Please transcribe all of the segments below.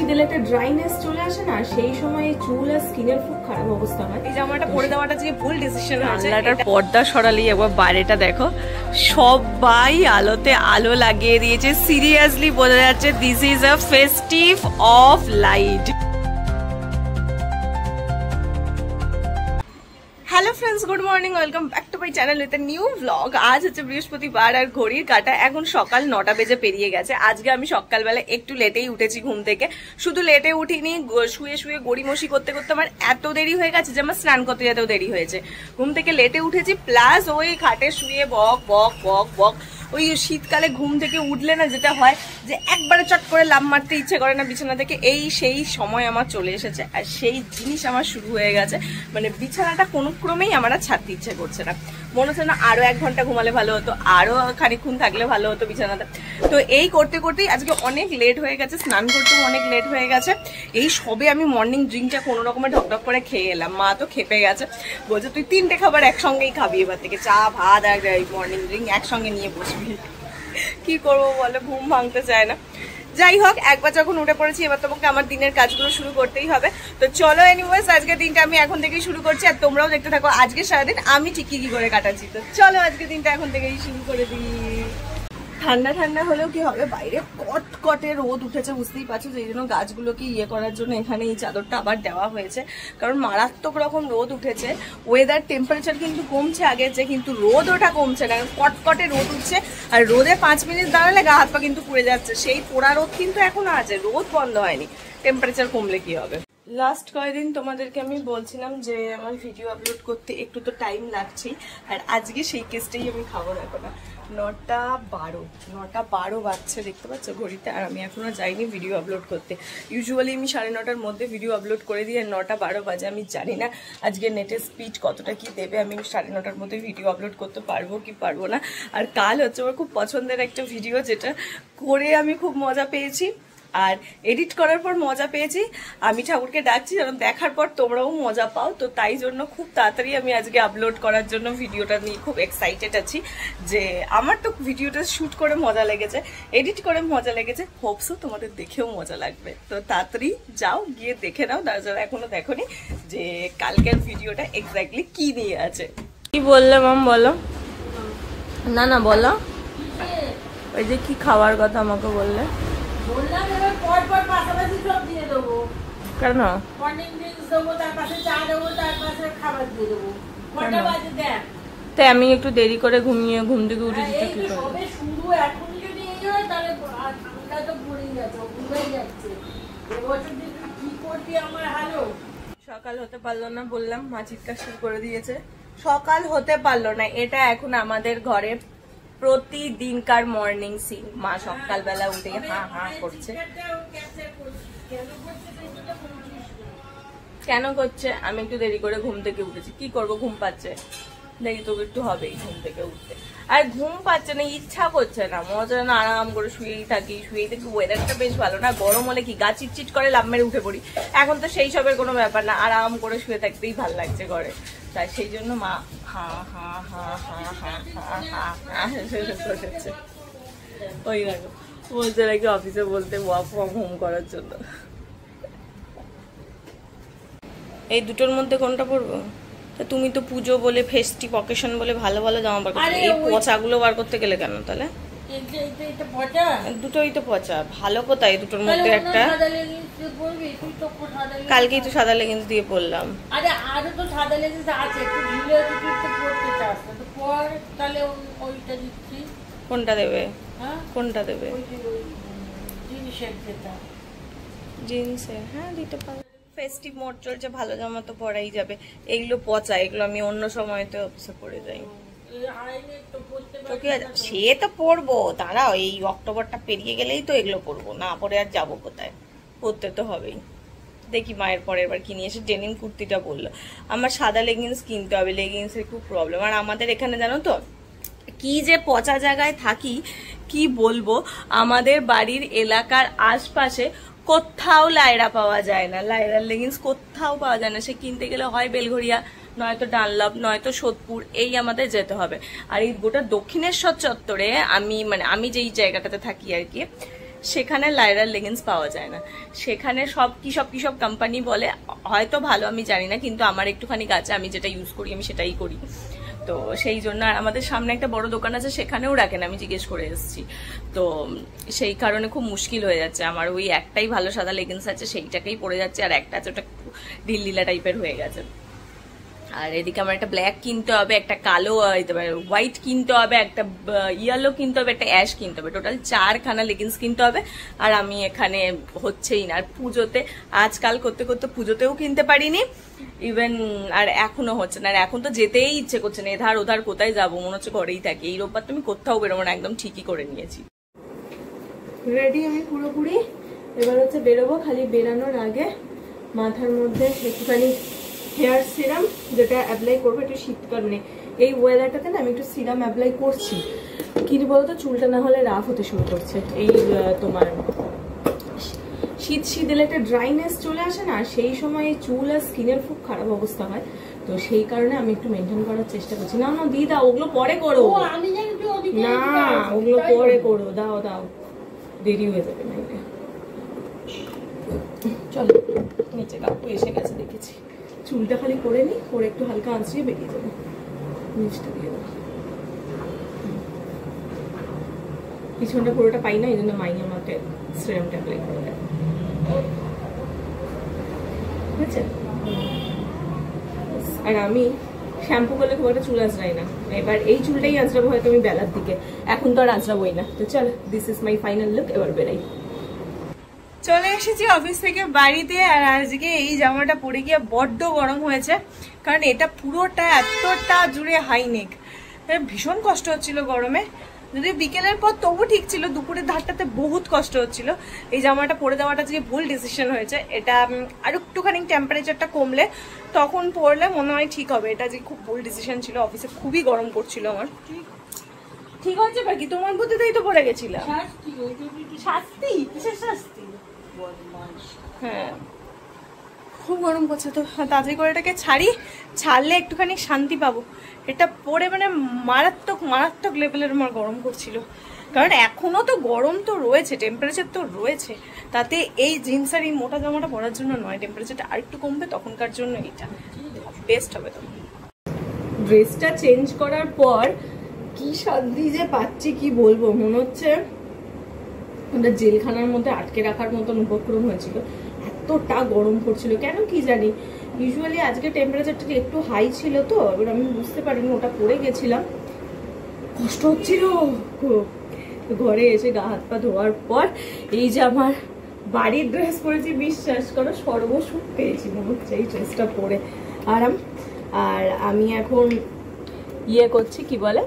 শীতের একটা ড্রাইনেস চলে আসে না, সেই সময় চুল আর স্কিনের খুব খারাপ অবস্থা হয়। এই জামাটা পরে দেওয়াটা যে ভুল ডিসিশন হয়েছে। জানলাটার পর্দা সরালেই একবার বাইরেটা দেখো, সবাই আলোতে আলো লাগিয়ে দিয়েছে। সিরিয়াসলি বোঝা যাচ্ছে this is a festive of light. Hello friends, good morning, welcome back to my channel with a new blog. আজ হচ্ছে বৃহস্পতিবার আর ঘড়ির কাঁটা এখন সকাল 9টা বেজে পেরিয়ে গেছে। আজকে আমি সকালবেলা একটু লেটেই উঠেছি ঘুম থেকে। শুধু লেটে উঠিনি, শুয়ে শুয়ে গড়িমসি করতে করতে আমার এত দেরি হয়ে গেছে যে আমার স্নান করতে যেতেও দেরি হয়েছে। ঘুম থেকে লেটে উঠেছি, প্লাস ওই খাটে শুয়ে বক বক বক বক। ওই শীতকালে ঘুম থেকে উঠলে না যেটা হয় যে একবারে চট করে লাফ মারতে ইচ্ছে করে না বিছানা থেকে, সেই সময় আমার চলে এসেছে। আর সেই জিনিস আমার শুরু হয়ে গেছে, মানে বিছানাটা কোনো ক্রমেই আমার আর ছাড়তে ইচ্ছে করছে না। মনে হচ্ছে না আরো 1 ঘন্টা ঘুমালে ভালো হতো, আরো খানিকক্ষণ থাকলে ভালো হতো বিছানাতে। তো এই করতে করতেই আজকে অনেক লেট হয়ে গেছে, স্নান করতেও অনেক লেট হয়ে গেছে। এই সবে আমি মর্নিং ড্রিঙ্কটা কোনো রকমে ঢকঢক করে খেয়ে এলাম। মা তো খেপে গেছে, বলছে তুই 3টে খাবার একসঙ্গেই খাবি এবার থেকে, চা ভাত আর মর্নিং ড্রিঙ্ক একসঙ্গে নিয়ে বসবি। কি করবো বলে, ঘুম ভাঙতে চায় না। যাই হোক, একবার যখন উঠে পড়েছি এবার তোমাকে আমার দিনের কাজগুলো শুরু করতেই হবে। তো চলো এনিওয়েজ, আজকের দিনটা আমি এখন থেকেই শুরু করছি, আর তোমরাও দেখতে থাকো আজকে সারাদিন আমি ঠিক কি করে কাটাচ্ছি। তো চলো আজকের দিনটা এখন থেকেই শুরু করে দিই। ঠান্ডা ঠান্ডা হলেও কি হবে, বাইরে কটকটে রোদ উঠেছে, বুঝতেই পারছো। সেই জন্য গাছগুলোকে ইয়ে করার জন্য এখানে এই চাদরটা আবার দেওয়া হয়েছে, কারণ মারাত্মক রকম রোদ উঠেছে। ওয়েদার টেম্পারেচার কিন্তু কমছে আগের যে, কিন্তু রোদ ওটা কমছে না, কটকটে রোদ উঠছে। আর রোদে 5 মিনিট দাঁড়ালে গা হাত পা কিন্তু পুড়ে যাচ্ছে। সেই পোড়া রোদ কিন্তু এখনো আছে, রোদ বন্ধ হয়নি। টেম্পারেচার কমলে কি হবে। লাস্ট কয়েকদিন তোমাদেরকে আমি বলছিলাম যে আমার ভিডিও আপলোড করতে একটু তো টাইম লাগছেই, আর আজকে সেই কেসটাই আমি খাবো। দেখো না, 9:12 বাজছে, দেখতে পাচ্ছ ঘড়িতে। আর আমি এখনো যাইনি ভিডিও আপলোড করতে। ইউজুয়ালি আমি 9:30টার মধ্যে ভিডিও আপলোড করে দিই, আর 9:12 বাজে। আমি জানি না আজকে নেটের স্পিড কতটা কি দেবে, আমি 9:30টার মধ্যে ভিডিও আপলোড করতে পারবো কি পারবো না। আর কাল হচ্ছে আমার খুব পছন্দের একটা ভিডিও, যেটা করে আমি খুব মজা পেয়েছি, আর এডিট করার পর মজা পেয়েছি। আমি ঠাকুরকে ডাকছি যেন দেখার পর তোমরাও মজা পাও। তো তাই জন্য খুব তাড়াতাড়ি আমি আজকে আপলোড করার জন্য ভিডিওটা নিয়ে খুব এক্সাইটেড আছি। যে আমার তো ভিডিওটা শুট করে মজা লেগেছে, এডিট করে মজা লেগেছে, হোপসো তোমাদের দেখেও মজা লাগবে। তো তাড়াতাড়ি যাও, গিয়ে দেখে নাও যারা এখনো দেখোনি, যে কালকের ভিডিওটা এক্স্যাক্টলি কি নিয়ে আছে। কি বললে মাম, বলো না। না বলো, ওই যে কি খাওয়ার কথা আমাকে বললে। বললাম এবার পর পর পাশাপাশি সব দিয়ে দেবো। কেন? মর্নিং ড্রিঙ্কস দেবো, তার পাশে চা দেবো, তার পাশে খাবার দিয়ে দেবো। কটা বাজে দেখ। তাই আমি একটু দেরি করে ঘুম থেকে উঠে যেতে কি করব? সবে শুরু, এখন যদি এই হয় তাহলে ঠান্ডা তো পড়েই যাচ্ছে, ঘুরে যাচ্ছে। এবছর দিন কি করবি আমার হালো। সকাল হতে পারলো না বললাম, মা চিৎকার শুরু করে দিয়েছে। সকাল হতে পারলো না, এটা এখন আমাদের ঘরে প্রতিদিনকার মর্নিং সিন। মা সকালবেলা উঠে হা হা করছে। কেন করছে? আমি একটু দেরি করে ঘুম থেকে উঠেছি, কি করব, ঘুম পাচ্ছে, দেখি তোকে একটু হবেই ঘুম থেকে উঠতে। আর ঘুম পাচ্ছে না, ইচ্ছা করছে না, মজা না, আরাম করে শুয়েই থাকি। ওয়েদারটা বেশ ভালো না, গরম হলে কি গা চিটচিট করে লাফ মেরে উঠে পড়ি। এখন তো সেই সবের কোনো ব্যাপার না, আরাম করে শুয়ে থাকতেই ভাল লাগছে ঘরে। তাই সেই জন্য মা হা হা হা হা হা হা হা হা করেছে। ওই দেখো বলছে নাকি অফিসে বলতে ওয়ার্ক ফ্রম হোম করার জন্য। এই দুটোর মধ্যে কোনটা পরবো? তুমি তো পুজো বলে, ফেস্টিভ অকেশন বলে ভালো ভালো জামা বার করতে, এই পচাগুলো বার করতে গেলে কেন তাহলে? দুটোই তো পচা, ভালো কোথায় দুটোর মধ্যে একটা? কালকেই তো সাদা লেগিংস দিয়ে পরলাম। আরে আরো তো সাদা লেগিংস আছে, একটু ঢিলে তো পরতে চাস তো পর, তাহলে ওইটা দিচ্ছি। কোনটা দেবে? হ্যাঁ কোনটা দেবে? জিন্সের যেটা, জিন্সের, হ্যাঁ দিতে পারো। ফেস্টিভ মোড চলছে, ভালো জামা তো পরাই যাবে। এগুলো পচা, এগুলো আমি অন্য সময়তে অফিসে পরে যাই। সে তো পরবো, দাঁড়াও, এই অক্টোবরটা পেরিয়ে গেলেই তো এগুলো পরবো, না পরে আর যাবো কোথায়? পরতে তো হবেই। দেখি মায়ের পরের বার কিনে এসে ডেনিম কুর্তিটা বললো। আমার সাদা লেগিংস কিনতে হবে, লেগিংসের খুব প্রবলেম। আর আমাদের এখানে জানো তো কি যে পচা জায়গায় থাকি, কি বলবো, আমাদের বাড়ির এলাকার আশপাশে কোথাও লায়রা পাওয়া যায় না, লায়রার লেগিংস কোথাও পাওয়া যায় না। সে কিনতে গেলে হয় বেলঘড়িয়া, নয়তো ডানলপ, নয়তো সোদপুর, এই আমাদের যেতে হবে। আর এই গোটা দক্ষিণেশ্বর চত্বরে আমি যেই জায়গাটাতে থাকি আর কি, সেখানে লাইরার লেগিংস পাওয়া যায় না। সেখানে সব কোম্পানি বলে, হয়তো ভালো আমি জানি না, কিন্তু আমার একটুখানি আছে, আমি যেটা ইউজ করি আমি সেটাই করি। তো সেই জন্য আমাদের সামনে একটা বড় দোকান আছে, সেখানেও রাখেন, আমি জিজ্ঞেস করে এসেছি। তো সেই কারণে খুব মুশকিল হয়ে যাচ্ছে আমার। ওই একটাই ভালো সাদা লেগিংস আছে, সেইটাকেই পরে যাচ্ছে, আর একটা আছে ওটা ঢিলঢিলা টাইপের হয়ে গেছে। আর এদিকে আমার একটা ব্ল্যাক কিনতে হবে, একটা কালো হোয়াইট কিনতে হবে, একটা ইয়েলো কিনতে হবে, একটা অ্যাশ কিনতে হবে, টোটাল 4খানা লেগিংস কিনতে হবে। আর আমি এখানে হচ্ছেই না, আর পুজোতে আজকাল করতে করতে পুজোতেও কিনতে পারিনি ইভেন, আর এখনো হচ্ছে না। আর এখন তো যেতেই ইচ্ছে করছে না, এধার ওধার কোথায় যাবো, মনে হচ্ছে ঘরেই থাকি। এই রোববার তুমি কোথাও বেরোবো না, একদম ঠিকই করে নিয়েছি। রেডি আমি পুরোপুরি, এবার হচ্ছে বেরোবো। খালি বেরানোর আগে মাথার মধ্যে একটুখানি হেয়ার সিরাম যেটা অ্যাপ্লাই করবো, একটু শীতকাল মানে এই ওয়েদারটাতে না আমি একটু সিরাম অ্যাপ্লাই করছি। কি বলতো, চুলটা না হলে রাফ হতে শুরু করছে। এই তোমার শীত এলে একটা ড্রাইনেস চলে আসে না, সেই সময় চুল আর স্কিনের খুব খারাপ অবস্থা হয়। তো সেই কারণে আমি একটু মেনটেন করার চেষ্টা করছি। না না দিদা, ওগুলো পরে করো না, ওগুলো পরে করো, দাও দাও, দেরি হয়ে যাবে না। চলো নিচে কাকু এসে গেছে দেখেছি। চুলটা খালি করে নি, করে একটু হালকা আঁচড়িয়ে বেরিয়ে যাবো। নিচটা দিয়ে দেবো, পিছনটা পুরোটা পাই না, এই জন্য মাই আমাকে সিরামটা অ্যাপ্লাই করে দেয়। বুঝছেন? আর আমি শ্যাম্পু করলে খুব একটা চুল আঁচড়াই না, এবার এই চুলটাই আঁচড়াবো হয়তো আমি বেলার দিকে, এখন তো আর আঁচড়াবোই না। তো চল, this is my final look, এবার বেরাই। চলে এসেছি অফিস থেকে বাড়িতে, আর আজকে এই জামাটা পরে গিয়ে বড্ড গরম হয়েছে, কারণ এটা পুরোটা এতটা জুড়ে হাই নেক, ভীষণ কষ্ট হচ্ছিল গরমে। যদি বিকেলের পর তবু ঠিক ছিল, দুপুরের ধারটাতে বহুত কষ্ট হচ্ছিল। এই জামাটা পরে দেওয়াটা যে ভুল ডিসিশন হয়েছে, এটা আর একটুখানি টেম্পারেচারটা কমলে তখন পরলে মনে হয় ঠিক হবে। এটা যে খুব ভুল ডিসিশন ছিল, অফিসে খুবই গরম করছিল আমার। ঠিক হচ্ছে বাকি, তোমার বুদ্ধিতেই তো পড়ে গেছিলাম। শাস্তি? কিসের শাস্তি? হ্যাঁ, খুব গরম করছে, তো তাড়াতাড়ি করে এটাকে ছাড়লে একটুখানি শান্তি পাবো। এটা পরে মানে মারাত্মক লেভেলের আমার গরম করছিল, কারণ এখনো তো গরম তো রয়েছে, টেম্পারেচার তো রয়েছে। তাতে এই জিন্স আর এই মোটা জামাটা পরার জন্য নয়, টেম্পারেচারটা আর একটু কমবে তখনকার জন্য এটা বেস্ট হবে। তখন ড্রেসটা চেঞ্জ করার পর কি শান্তি যে পাচ্ছি কি বলবো, মনে হচ্ছে ওটা জেলখানার মধ্যে আটকে রাখার মতন উপক্রম হয়েছিল, এতটা গরম পড়ছিল। কেন কি জানি, ইউজুয়ালি আজকে টেম্পারেচারটা একটু হাই ছিল, তো এবার আমি বুঝতে পারিনি, ওটা পরে গেছিলাম, কষ্ট হচ্ছিল খুব। ঘরে এসে গা হাত পা ধোয়ার পর এই যে আমার বাড়ির ড্রেস পরেছি, বিশ্বাস করো সর্বসুখ পেয়েছি মনে হচ্ছে এই ড্রেসটা পরে, আরাম। আর আমি এখন ইয়ে করছি, কি বলে,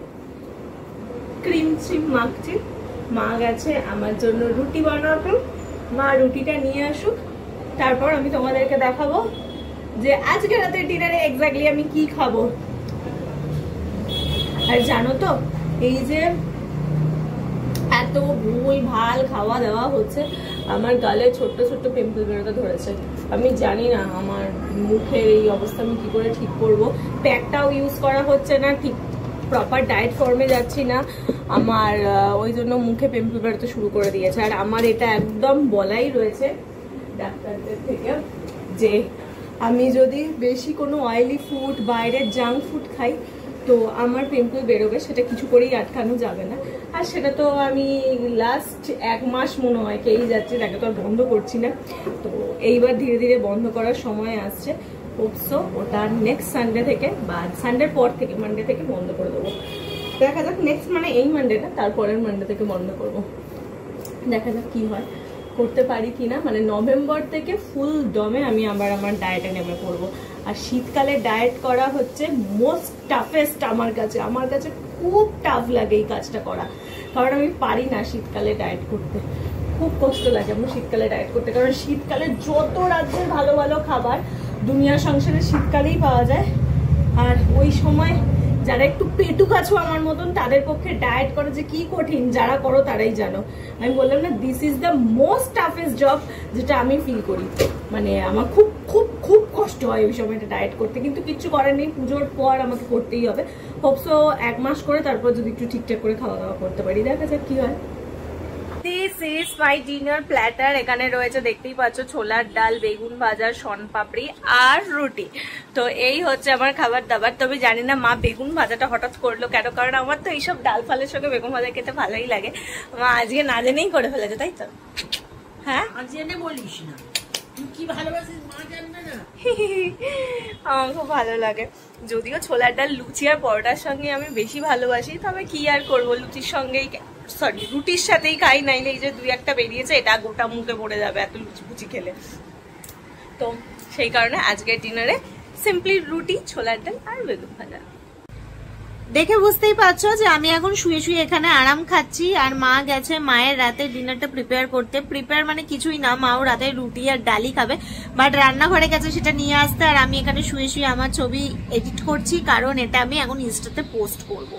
ক্রিম মাখছি। মা গেছে আমার জন্য রুটি বানাবো, মা রুটিটা নিয়ে আসুক, তারপর আমি তোমাদেরকে দেখাবো যে আজকে রাতে ডিনারে এক্স্যাক্টলি আমি কি খাবো। আর জানো তো, এই যে এত ভুল ভাল খাওয়া দাওয়া হচ্ছে, আমার গালে ছোট্ট ছোট্ট পিম্পল বেরোতে ধরেছে। আমি জানি না আমার মুখের এই অবস্থা আমি কি করে ঠিক করবো। প্যাকটাও ইউজ করা হচ্ছে না, ঠিক প্রপার ডায়েট ফর্মে যাচ্ছি না, আমার ওই জন্য মুখে পিম্পল বেরোতে শুরু করে দিয়েছে। আর আমার এটা একদম বলাই রয়েছে ডাক্তারদের থেকে যে আমি যদি বেশি কোনো অয়েলি ফুড, বাইরের জাঙ্ক ফুড খাই তো আমার পিম্পল বেরোবে, সেটা কিছু করেই আটকানো যাবে না। আর সেটা তো আমি লাস্ট 1 মাস মনে হয় খেয়েই যাচ্ছি, তাকে তো আর বন্ধ করছি না। তো এইবার ধীরে ধীরে বন্ধ করার সময় আসছে, হোপসো ওটা নেক্সট সানডে থেকে বা সানডের পর থেকে, মানডে থেকে বন্ধ করে দেবো। দেখা যাক, নেক্সট মানে এই মানডে না, তারপরের মানডে থেকে বন্ধ করবো। দেখা যাক কি হয়, করতে পারি কিনা। মানে নভেম্বর থেকে ফুল দমে আমি আবার আমার ডায়েটে নেমে পড়বো। আর শীতকালে ডায়েট করা হচ্ছে মোস্ট টাফেস্ট আমার কাছে খুব টাফ লাগে এই কাজটা করা, কারণ আমি পারি না শীতকালে ডায়েট করতে, খুব কষ্ট লাগে আমার শীতকালে ডায়েট করতে। কারণ শীতকালে যত রাজ্যের ভালো ভালো খাবার দুনিয়া সংসারে শীতকালেই পাওয়া যায়, আর ওই সময় যারা একটু পেটুক আছো আমার মতন তাদের পক্ষে ডায়েট করা যে কি কঠিন, যারা করো তারাই জানো। আমি বললাম না, this is the most toughest job যেটা আমি ফিল করি। মানে আমার খুব খুব খুব কষ্ট হয় ওই সময়টা ডায়েট করতে, কিন্তু কিচ্ছু করার নেই, পুজোর পর আমাকে করতেই হবে। হোপসো 1 মাস করে তারপর যদি একটু ঠিকঠাক করে খাওয়া দাওয়া করতে পারি, দেখা যাক কি হয়। This this is my dinner platter. এখানে রয়েছে দেখতেই পাচ্ছ ছোলার ডাল, বেগুন ভাজা, শনপাপড়ি আর রুটি। তো এই হচ্ছে আমার খাবার দাবার। তবে জানি না মা বেগুন ভাজাটা হঠাৎ করলো কেন, কারণ আমার তো এইসব ডাল ফালের সঙ্গে বেগুন ভাজা খেতে ভালোই লাগে। মা আজকে না জেনেই করে ফেলেছে, তাই তো? হ্যাঁ, জেনে বলিস না, তুই কি ভালোবাসিস মা জানবে না? আমার খুব ভালো লাগে, যদিও ছোলার ডাল লুচি আর পরোটার সঙ্গে আমি বেশি ভালোবাসি। তবে কি আর করবো, লুচির সঙ্গেই সরি রুটির সাথেই খাই, নাইলে এই যে 2-1টা বেরিয়েছে এটা গোটা মুখে পড়ে যাবে এত লুচি ফুচি খেলে। তো সেই কারণে আজকের ডিনারে সিম্পলি রুটি, ছোলার ডাল আর বেগুন ভাজা। দেখে বুঝতেই পারছো যে আমি এখন শুয়ে শুয়ে এখানে আরাম খাচ্ছি, আর মা গেছে মায়ের রাতের ডিনারটা প্রিপেয়ার করতে। প্রিপেয়ার মানে কিছুই না, মাও রাতে রুটি আর ডালই খাবে, বাট রান্নাঘরে গেছে সেটা নিয়ে আসতে। আর আমি এখানে শুয়ে শুয়ে আমার ছবি এডিট করছি, কারণ এটা আমি এখন ইনস্টাতে পোস্ট করব।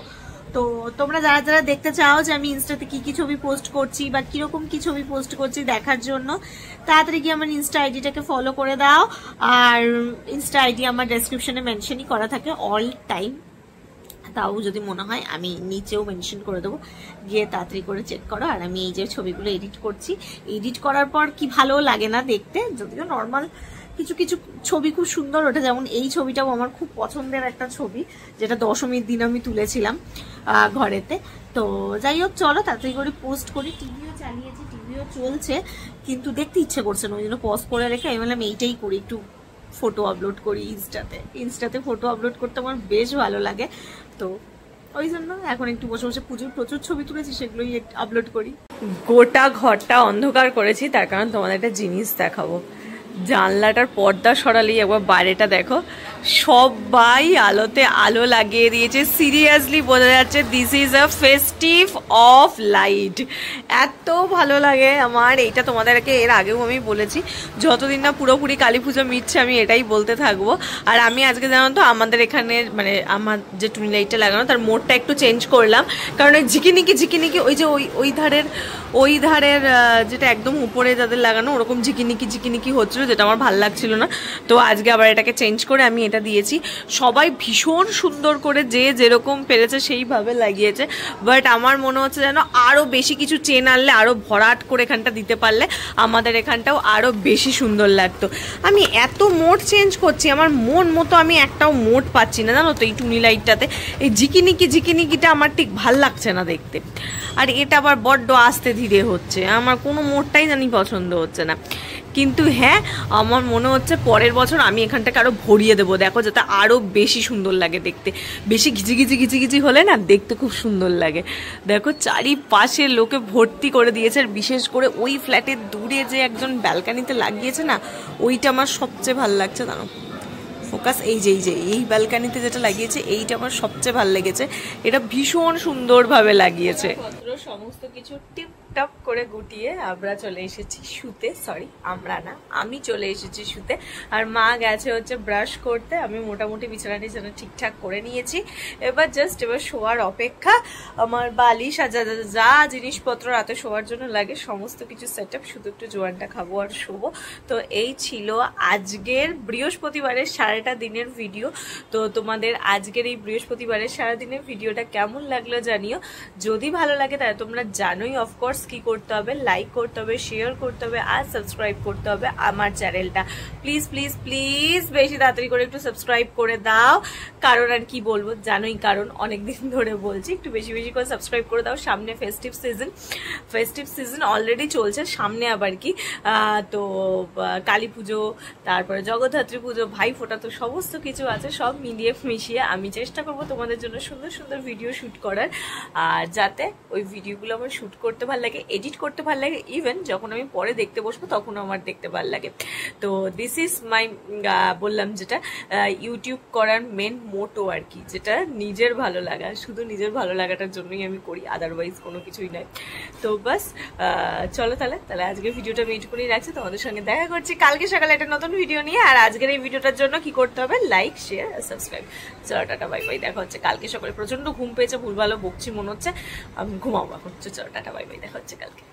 তো তোমরা যারা যারা দেখতে চাও যে আমি ইনস্টাতে কি কি ছবি পোস্ট করছি বা কিরকম কি ছবি পোস্ট করছি দেখার জন্য, তাড়াতাড়ি গিয়ে আমার ইনস্টা আইডিটাকে ফলো করে দাও। আর ইনস্টা আইডি আমার ডেসক্রিপশনে মেনশনই করা থাকে অল টাইম, তাও যদি মনে হয় আমি নিচেও মেনশন করে দেবো, গিয়ে তাড়াতাড়ি করে চেক করো। আর আমি এই যে ছবিগুলো এডিট করছি, এডিট করার পর কি ভালো লাগে না দেখতে, যদিও নর্মাল কিছু কিছু ছবি খুব সুন্দর ওঠে, যেমন এই ছবিটাও আমার খুব পছন্দের একটা ছবি, যেটা দশমীর দিন আমি তুলেছিলাম ঘরেতে। তো যাই হোক, চলো তাড়াতাড়ি করে পোস্ট করি। টিভিও চালিয়েছি, টিভিও চলছে, কিন্তু দেখতে ইচ্ছে করছে না, ওই জন্য পজ করে রেখে আমি বললাম এইটাই করি, একটু ফটো আপলোড করি ইনস্টাতে ফটো আপলোড করতে আমার বেশ ভালো লাগে। তো ওই জন্য এখন একটু বসে বসে প্রচুর ছবি তুলেছি, সেগুলোই আপলোড করি। গোটা ঘরটা অন্ধকার করেছি, তার কারণ তোমাদের একটা জিনিস দেখাবো। জানলাটার পর্দা সরালেই একবার বাইরেটা দেখো, সবাই আলোতে আলো লাগিয়ে দিয়েছে। সিরিয়াসলি বোঝা যাচ্ছে this is a festive of light. এত ভালো লাগে আমার এইটা, তোমাদেরকে এর আগেও আমি বলেছি, যতদিন না পুরোপুরি কালী পুজো মিটছে আমি এটাই বলতে থাকবো। আর আমি আজকে জানো তো আমাদের এখানে মানে আমার যে টুনি লাইটটা লাগানো তার মোডটা একটু চেঞ্জ করলাম, কারণ ওই ঝিকিনিকি ওই যে ওই ধারের যেটা একদম উপরে যাদের লাগানো ওরকম ঝিকিনিকি হচ্ছিল, যেটা আমার ভালো লাগছিল না। তো আজকে আবার এটাকে চেঞ্জ করে আমি এটা দিয়েছি। সবাই ভীষণ সুন্দর করে যে যেরকম পেরেছে সেইভাবে লাগিয়েছে, বাট আমার মনে হচ্ছে যেন আরো বেশি কিছু চেন আনলে, আরো ভরাট করে এখানটা দিতে পারলে আমাদের এখানটাও আরো বেশি সুন্দর লাগতো। আমি এত মোড চেঞ্জ করছি, আমার মন মতো আমি একটাও মোড পাচ্ছি না জানো তো এই টুনি লাইটটাতে। এই ঝিকিনিকিটা আমার ঠিক ভাল লাগছে না দেখতে, আর এটা আবার বড্ড আস্তে ধীরে হচ্ছে, আমার কোনো মোডটাই জানি পছন্দ হচ্ছে না। কিন্তু হ্যাঁ, আমার মনে হচ্ছে পরের বছর আমি এখানটাকে আরো ভরিয়ে দেবো, দেখো যাতে আরো বেশি সুন্দর লাগে দেখতে। বেশি ঘিচি হলে না দেখতে খুব সুন্দর লাগে। দেখো চারিপাশে লোকে ভর্তি করে দিয়েছে, আর বিশেষ করে ওই ফ্ল্যাটের দূরে যে একজন ব্যালকানিতে লাগিয়েছে না, ওইটা আমার সবচেয়ে ভালো লাগছে জানো। ফোকাস এই যে এই ব্যালকানিতে যেটা লাগিয়েছে এইটা আমার সবচেয়ে ভালো লেগেছে, এটা ভীষণ সুন্দরভাবে লাগিয়েছে। সমস্ত কিছু টিপটপ করে গুটিয়ে আমরা চলে এসেছি শুতে, সরি আমরা না, আমি চলে এসেছি শুতে। আর মা গেছে হচ্ছে ব্রাশ করতে, আমি মোটামুটি বিছানাটি যেন ঠিকঠাক করে নিয়েছি। এবার শোয়ার অপেক্ষা। আমার বালিশ আর যা জিনিসপত্র রাতে শোয়ার জন্য লাগে সমস্ত কিছু সেট আপ, শুধু একটু জোয়ানটা খাবো আর শোবো। তো এই ছিল আজকের বৃহস্পতিবারের সারাটা দিনের ভিডিও। তো তোমাদের আজকের এই বৃহস্পতিবারের সারাদিনের ভিডিওটা কেমন লাগলো জানিও। যদি ভালো লাগে তাহলে তোমরা জানোই অফকোর্স কি করতে হবে, লাইক করতে হবে, শেয়ার করতে হবে আর সাবস্ক্রাইব করতে হবে আমার চ্যানেলটা। প্লিজ প্লিজ প্লিজ বেশি তাড়াতাড়ি করে একটু সাবস্ক্রাইব করে দাও, কারণ আর কি বলবো জানোই, কারণ অনেকদিন ধরে বলছি একটু বেশি বেশি করে সাবস্ক্রাইব করে দাও। সামনে ফেস্টিভ সিজন অলরেডি চলছে, সামনে আবার কি তো কালী পুজো, তারপরে জগদ্ধাত্রী পুজো, ভাইফোঁটা, তো সমস্ত কিছু আছে, সব মিলিয়ে মিশিয়ে আমি চেষ্টা করবো তোমাদের জন্য সুন্দর সুন্দর ভিডিও শুট করার, আর যাতে ওই ভিডিওগুলো আমার শুট করতে ভালো লাগে, এডিট করতে ভালো লাগে, ইভেন যখন আমি পরে দেখতে বসবো তখনও আমার দেখতে ভালো লাগে। তো দিস ইজ মাই বললাম যেটা ইউটিউব করার মেন মোটো আর কি, যেটা নিজের ভালো লাগা, শুধু নিজের ভালো লাগাটার জন্যই আমি করি, আদারওয়াইজ কোনো কিছুই নয়। তো বাস চলো তাহলে আজকের ভিডিওটা আমি এইটুকুনি রাখছি, তোমাদের সঙ্গে দেখা করছি কালকে সকালে একটা নতুন ভিডিও নিয়ে। আর আজকের এই ভিডিওটার জন্য কি করতে হবে, লাইক শেয়ার আর সাবস্ক্রাইব। চলো টাটা বাই বাই, দেখা হচ্ছে কালকে সকালে। প্রচন্ড ঘুম পেয়েছে, ভুল ভালো বকছি মনে হচ্ছে, আমি ঘুমাবো এখন। চলো টাটা বাই বাই, দেখা হচ্ছে কালকে।